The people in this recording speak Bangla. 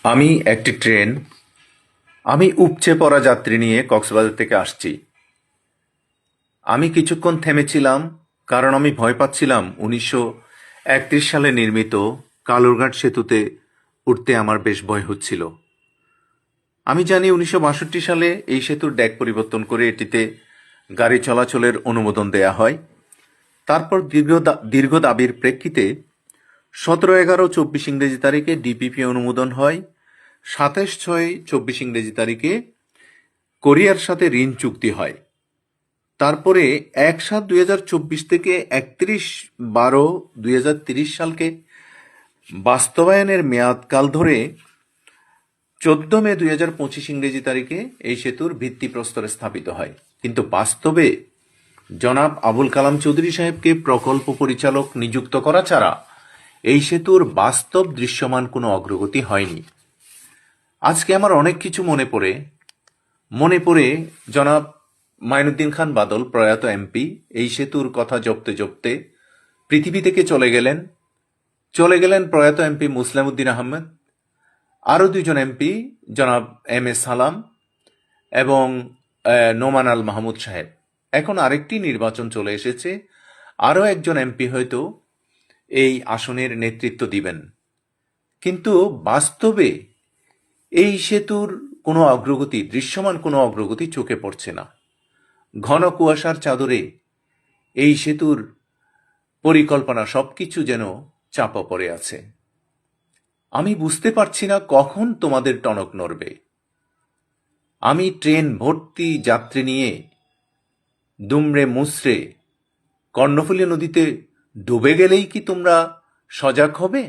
আমি একটি ট্রেন আমি উপচে পড়া যাত্রী নিয়ে কক্সবাজার থেকে আসছি। আমি কিছুক্ষণ থেমেছিলাম কারণ আমি ভয় পাচ্ছিলাম 1931 সালে নির্মিত কালুরঘাট সেতুতে উঠতে আমার বেশ ভয় হচ্ছিল। আমি জানি 1962 সালে এই সেতুর ডেক পরিবর্তন করে এটিতে গাড়ি চলাচলের অনুমোদন দেয়া হয়। তারপর দীর্ঘ দাবির প্রেক্ষিতে 17/11/24 ইংরেজি তারিখে ডিপিপি অনুমোদন হয়। 27/6/24 ইংরেজি তারিখে কোরিয়ার সাথে ঋণ চুক্তি হয়। তারপরে 1/7/2024 থেকে 31/12/2030 সালকে বাস্তবায়নের মেয়াদকাল ধরে 14 মে 2025 ইংরেজি তারিখে এই সেতুর ভিত্তিপ্রস্তর স্থাপিত হয়। কিন্তু বাস্তবে জনাব আবুল কালাম চৌধুরী সাহেবকে প্রকল্প পরিচালক নিযুক্ত করা ছাড়া এই সেতুর বাস্তব দৃশ্যমান কোনো অগ্রগতি হয়নি। আজকে আমার অনেক কিছু মনে পড়ে জনাব মাইনুদ্দিন খান বাদল প্রয়াত এমপি এই সেতুর কথা জপতে জপতে পৃথিবী থেকে চলে গেলেন প্রয়াত এমপি মুসলিম উদ্দিন আহমেদ, আরো দুইজন এমপি জনাব এম এ সালাম এবং নোমান আল মাহমুদ সাহেব। এখন আরেকটি নির্বাচন চলে এসেছে, আরো একজন এমপি হয়তো এই আসনের নেতৃত্ব দিবেন। কিন্তু বাস্তবে এই সেতুর কোনো অগ্রগতি, দৃশ্যমান কোনো অগ্রগতি চোখে পড়ছে না। ঘন কুয়াশার চাদরে এই সেতুর পরিকল্পনা সবকিছু যেন চাপা পড়ে আছে। আমি বুঝতে পারছি না কখন তোমাদের টনক নড়বে। আমি ট্রেন ভর্তি যাত্রী নিয়ে দুমড়ে মুচড়ে কর্ণফুলী নদীতে ডুবে গেলেই কি তোমরা সজাগ হবে?